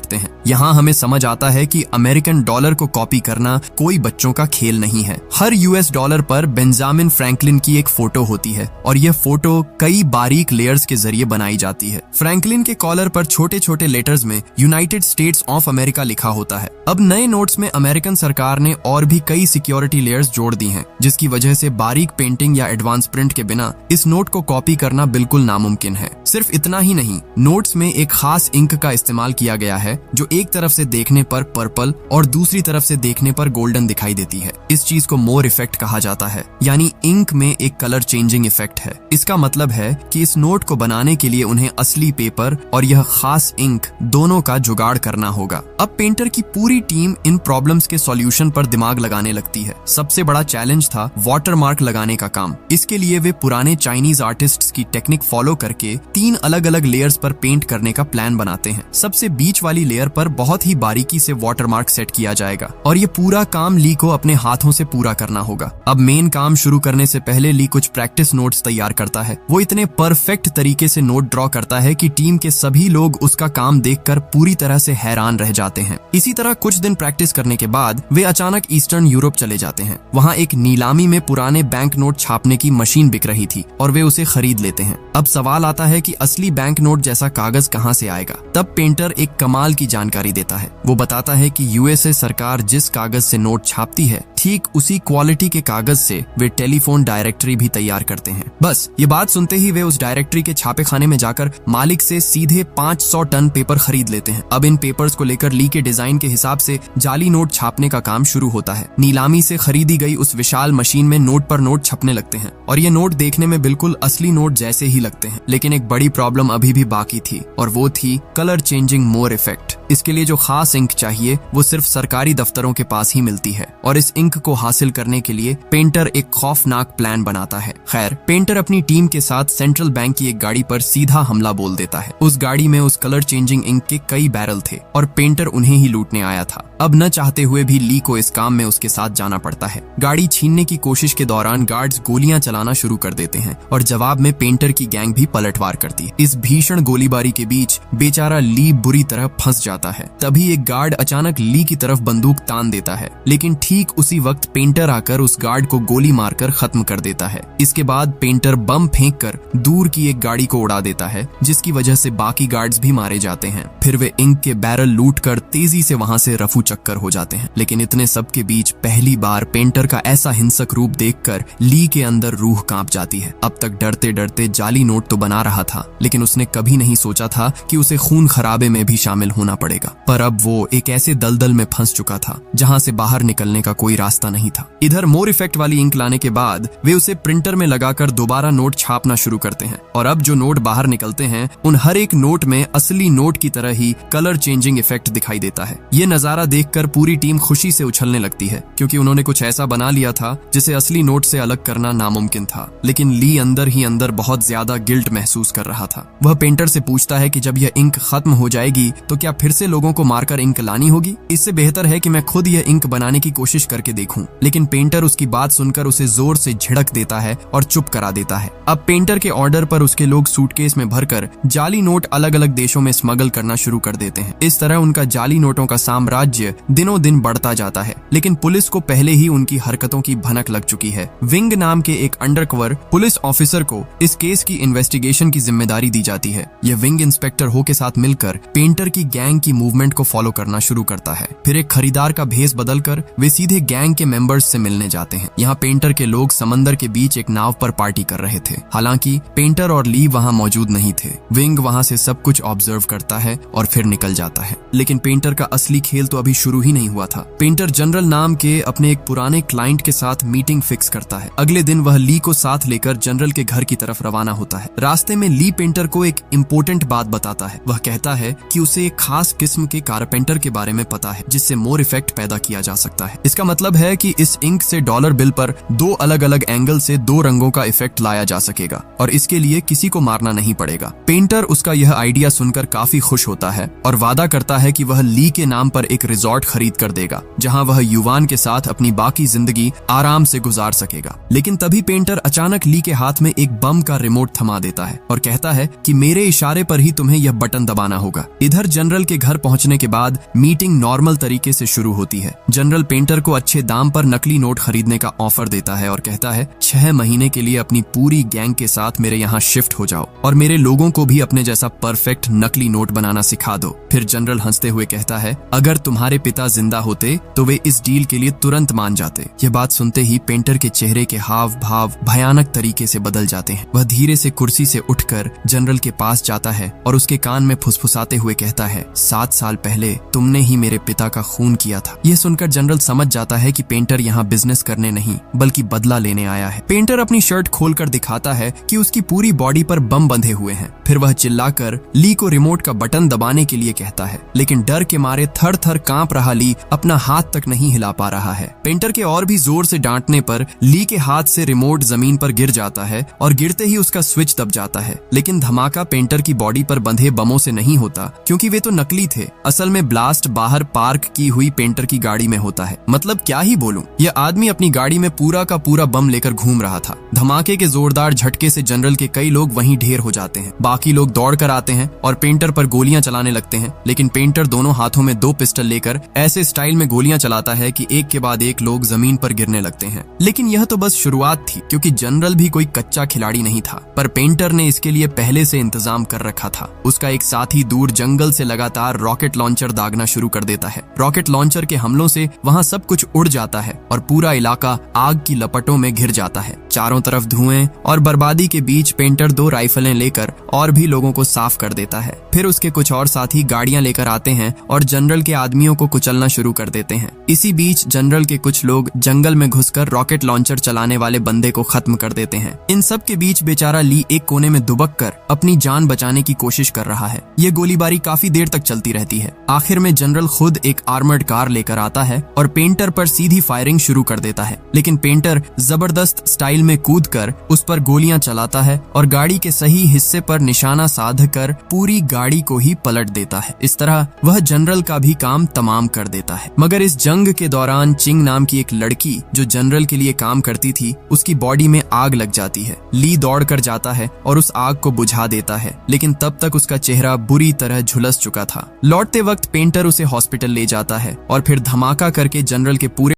लगते हैं। यहाँ हमें समझ आता है कि अमेरिकन डॉलर को कॉपी करना कोई बच्चों का खेल नहीं है। हर यूएस डॉलर पर बेंजामिन फ्रैंकलिन की एक फोटो होती है और यह फोटो कई बारीक लेयर्स के जरिए बनाई जाती है। फ्रैंकलिन के कॉलर पर छोटे छोटे लेटर्स में यूनाइटेड स्टेट्स ऑफ अमेरिका लिखा होता है। अब नए नोट्स में अमेरिकन सरकार ने और भी कई सिक्योरिटी लेयर्स जोड़ दी हैं, जिसकी वजह से बारीक पेंटिंग या एडवांस प्रिंट के बिना इस नोट को कॉपी करना बिल्कुल नामुमकिन है। सिर्फ इतना ही नहीं, नोट्स में एक खास इंक का इस्तेमाल किया गया है जो एक तरफ से देखने पर पर्पल और दूसरी तरफ से देखने पर गोल्डन दिखाई देती है। इस चीज को मोर इफेक्ट कहा जाता है, यानी इंक में एक कलर चेंजिंग इफेक्ट है। इसका मतलब है कि इस नोट को बनाने के लिए उन्हें असली पेपर और यह खास इंक दोनों का जुगाड़ करना होगा। अब पेंटर की पूरी टीम इन प्रॉब्लम्स के सॉल्यूशन पर दिमाग लगाने लगती है। सबसे बड़ा चैलेंज था वाटरमार्क लगाने का काम। इसके लिए वे पुराने चाइनीज आर्टिस्ट्स की टेक्निक फॉलो करके 3 अलग अलग लेयर्स पर पेंट करने का प्लान बनाते हैं। सबसे बीच वाली लेयर पर बहुत ही बारीकी से वाटरमार्क सेट किया जाएगा और ये पूरा काम ली को अपने हाथों से पूरा करना होगा। अब मेन काम शुरू करने से पहले ली कुछ प्रैक्टिस नोट्स तैयार करता है। वो इतने परफेक्ट तरीके से नोट ड्रॉ करता है कि टीम के सभी लोग उसका काम देखकर पूरी तरह से हैरान रह जाते हैं। इसी तरह कुछ दिन प्रैक्टिस करने के बाद वे अचानक ईस्टर्न यूरोप चले जाते हैं। वहाँ एक नीलामी में पुराने बैंक नोट छापने की मशीन बिक रही थी और वे उसे खरीद लेते हैं। अब सवाल आता है कि असली बैंक नोट जैसा कागज कहाँ से आएगा। तब पेंटर एक कमाल की जानकारी देता है। वो बताता है कि यूएसए सरकार जिस कागज से नोट छापती है, ठीक उसी क्वालिटी के कागज से वे टेलीफोन डायरेक्टरी भी तैयार करते हैं। बस ये बात सुनते ही वे उस डायरेक्टरी के छापे खाने में जाकर मालिक से सीधे 500 टन पेपर खरीद लेते हैं। अब इन पेपर्स को लेकर ली के डिजाइन के हिसाब से जाली नोट छापने का काम शुरू होता है। नीलामी से खरीदी गई उस विशाल मशीन में नोट पर नोट छपने लगते हैं और ये नोट देखने में बिल्कुल असली नोट जैसे ही लगते हैं। लेकिन एक बड़ी प्रॉब्लम अभी भी बाकी थी और वो थी कलर चेंजिंग मोर इफेक्ट। इसके लिए जो खास इंक चाहिए वो सिर्फ सरकारी दफ्तरों के पास ही मिलती है और इस इंक को हासिल करने के लिए पेंटर एक खौफनाक प्लान बनाता है। खैर, पेंटर अपनी टीम के साथ सेंट्रल बैंक की एक गाड़ी पर सीधा हमला बोल देता है। उस गाड़ी में उस कलर चेंजिंग इंक के कई बैरल थे और पेंटर उन्हें ही लूटने आया था। अब न चाहते हुए भी ली को इस काम में उसके साथ जाना पड़ता है। गाड़ी छीनने की कोशिश के दौरान गार्ड्स गोलियां चलाना शुरू कर देते हैं और जवाब में पेंटर की गैंग भी पलटवार करती है। इस भीषण गोलीबारी के बीच बेचारा ली बुरी तरह फंस जाता है। तभी एक गार्ड अचानक ली की तरफ बंदूक तान देता है, लेकिन ठीक उसी वक्त पेंटर आकर उस गार्ड को गोली मारकर खत्म कर देता है। इसके बाद पेंटर बम फेंककर दूर की एक गाड़ी को उड़ा देता है, जिसकी वजह से बाकी गार्ड्स भी मारे जाते हैं। फिर वे इंक के बैरल लूटकर तेजी से वहां से रफू चक्कर हो जाते हैं। लेकिन इतने सब के बीच पहली बार पेंटर का ऐसा हिंसक रूप देखकर ली के अंदर रूह कांप जाती है। अब तक डरते डरते जाली नोट तो बना रहा था, लेकिन उसने कभी नहीं सोचा था कि उसे खून खराबे में भी शामिल होना पड़ेगा। पर अब वो एक ऐसे दलदल में फंस चुका था जहां से बाहर निकलने का कोई रास्ता नहीं था। इधर मोर इफेक्ट वाली इंक लाने के बाद वे उसे प्रिंटर में लगाकर दोबारा नोट छापना शुरू करते हैं और अब जो नोट बाहर निकलते हैं उन हर एक नोट में असली नोट की तरह ही कलर चेंजिंग इफेक्ट दिखाई देता है। ये नजारा देखकर पूरी टीम खुशी से उछलने लगती है, क्योंकि उन्होंने कुछ ऐसा बना लिया था जिसे असली नोट से अलग करना नामुमकिन था। लेकिन ली अंदर ही अंदर बहुत ज्यादा गिल्ट महसूस कर रहा था। वह पेंटर से पूछता है कि जब यह इंक खत्म हो जाएगी तो क्या फिर से लोगों को मारकर इंक लानी होगी? इससे बेहतर है कि मैं खुद यह इंक बनाने की कोशिश करके देखूं। लेकिन पेंटर उसकी बात सुनकर उसे जोर से झिड़क देता है और चुप करा देता है। अब पेंटर के ऑर्डर पर उसके लोग सूटकेस में भरकर जाली नोट अलग अलग देशों में स्मगल करना शुरू कर देते हैं। इस तरह उनका जाली नोटों का साम्राज्य दिनों दिन बढ़ता जाता है। लेकिन पुलिस को पहले ही उनकी हरकतों की भनक लग चुकी है। विंग नाम के एक अंडरकवर पुलिस ऑफिसर को इस केस की इन्वेस्टिगेशन की जिम्मेदारी दी जाती है। यह विंग इंस्पेक्टर हो के साथ मिलकर पेंटर की गैंग की मूवमेंट को फॉलो करना शुरू करता है। फिर एक खरीदार का भेस बदलकर वे सीधे गैंग के मेंबर्स से मिलने जाते हैं। यहाँ पेंटर के लोग समंदर के बीच एक नाव पर पार्टी कर रहे थे। हालांकि पेंटर और ली वहाँ मौजूद नहीं थे। विंग वहाँ से सब कुछ ऑब्जर्व करता है और फिर निकल जाता है। लेकिन पेंटर का असली खेल तो अभी शुरू ही नहीं हुआ था। पेंटर जनरल नाम के अपने एक पुराने क्लाइंट के साथ मीटिंग फिक्स करता है। अगले दिन वह ली को साथ लेकर जनरल के घर की तरफ रवाना होता है। रास्ते में ली पेंटर को एक इम्पोर्टेंट बात बताता है। वह कहता है कि उसे एक खास किस्म के कारपेंटर के बारे में पता है जिससे मोर इफेक्ट पैदा किया जा सकता है। इसका मतलब है कि इस इंक से डॉलर बिल पर 2 अलग अलग एंगल से 2 रंगों का इफेक्ट लाया जा सकेगा और इसके लिए किसी को मारना नहीं पड़ेगा। पेंटर उसका यह आइडिया सुनकर काफी खुश होता है और वादा करता है कि वह ली के नाम पर एक रिजॉर्ट खरीद कर देगा, जहां वह युवान के साथ अपनी बाकी जिंदगी आराम से गुजार सकेगा। लेकिन तभी पेंटर अचानक ली के हाथ में एक बम का रिमोट थमा देता है और कहता है कि मेरे इशारे पर ही तुम्हें यह बटन दबाना होगा। इधर जनरल के घर पहुंचने के बाद मीटिंग नॉर्मल तरीके से शुरू होती है। जनरल पेंटर को अच्छे दाम पर नकली नोट खरीदने का ऑफर देता है और कहता है 6 महीने के लिए अपनी पूरी गैंग के साथ मेरे यहाँ शिफ्ट हो जाओ और मेरे लोगों को भी अपने जैसा परफेक्ट नकली नोट बनाना सिखा दो। फिर जनरल हंसते हुए कहता है अगर तुम्हारे पिता जिंदा होते तो वे इस डील के लिए तुरंत मान जाते। ये बात सुनते ही पेंटर के चेहरे के हाव भाव भयानक तरीके से बदल जाते हैं। वह धीरे से कुर्सी से उठकर जनरल के पास जाता है और उसके कान में फुसफुसाते हुए कहता है 7 साल पहले तुमने ही मेरे पिता का खून किया था। यह सुनकर जनरल समझ जाता है कि पेंटर यहाँ बिजनेस करने नहीं बल्कि बदला लेने आया है। पेंटर अपनी शर्ट खोलकर दिखाता है कि उसकी पूरी बॉडी पर बम बंधे हुए हैं। फिर वह चिल्लाकर ली को रिमोट का बटन दबाने के लिए कहता है, लेकिन डर के मारे थर थर कांप रहा ली अपना हाथ तक नहीं हिला पा रहा है। पेंटर के और भी जोर से डांटने पर ली के हाथ से रिमोट जमीन पर गिर जाता है और गिरते ही उसका स्विच दब जाता है। लेकिन धमाका पेंटर की बॉडी पर बंधे बमों से नहीं होता क्योंकि वे तो नकली थे। असल में ब्लास्ट बाहर पार्क की हुई पेंटर की गाड़ी में होता है। मतलब क्या ही बोलूं, यह आदमी अपनी गाड़ी में पूरा का पूरा बम लेकर घूम रहा था। धमाके के जोरदार झटके से जनरल के कई लोग वहीं ढेर हो जाते हैं। बाकी लोग दौड़कर आते हैं और पेंटर पर गोलियां चलाने लगते हैं, लेकिन पेंटर दोनों हाथों में 2 पिस्टल लेकर ऐसे स्टाइल में गोलियां चलाता है कि एक के बाद एक लोग जमीन पर गिरने लगते हैं। लेकिन यह तो बस शुरुआत थी क्योंकि जनरल भी कोई कच्चा खिलाड़ी नहीं था, पर पेंटर ने इसके लिए पहले से इंतजाम कर रखा था। उसका एक साथी दूर जंगल से लगातार रॉकेट लॉन्चर दागना शुरू कर देता है। रॉकेट लॉन्चर के हमलों से वहां सब कुछ उड़ जाता है और पूरा इलाका आग की लपटों में घिर जाता है। चारों तरफ धुएं और बर्बादी के बीच पेंटर 2 राइफलें लेकर और भी लोगों को साफ कर देता है। फिर उसके कुछ और साथी गाड़ियां लेकर आते हैं और जनरल के आदमियों को कुचलना शुरू कर देते हैं। इसी बीच जनरल के कुछ लोग जंगल में घुसकर रॉकेट लॉन्चर चलाने वाले बंदे को खत्म कर देते हैं। इन सब के बीच बेचारा ली एक कोने में दुबक कर अपनी जान बचाने की कोशिश कर रहा है। ये गोलीबारी काफी देर तक चलती रहती है। आखिर में जनरल खुद एक आर्मर्ड कार लेकर आता है और पेंटर पर सीधी फायरिंग शुरू कर देता है, लेकिन पेंटर जबरदस्त स्टाइल में कूदकर उस पर गोलियां चलाता है और गाड़ी के सही हिस्से पर निशाना साध कर पूरी गाड़ी को ही पलट देता है। इस तरह वह जनरल का भी काम तमाम कर देता है। मगर इस जंग के दौरान चिंग नाम की एक लड़की जो जनरल के लिए काम करती थी, उसकी बॉडी में आग लग जाती है। ली दौड़कर जाता है और उस आग को बुझा देता है, लेकिन तब तक उसका चेहरा बुरी तरह झुलस चुका था। लौटते वक्त पेंटर उसे हॉस्पिटल ले जाता है और फिर धमाका करके जनरल के पूरे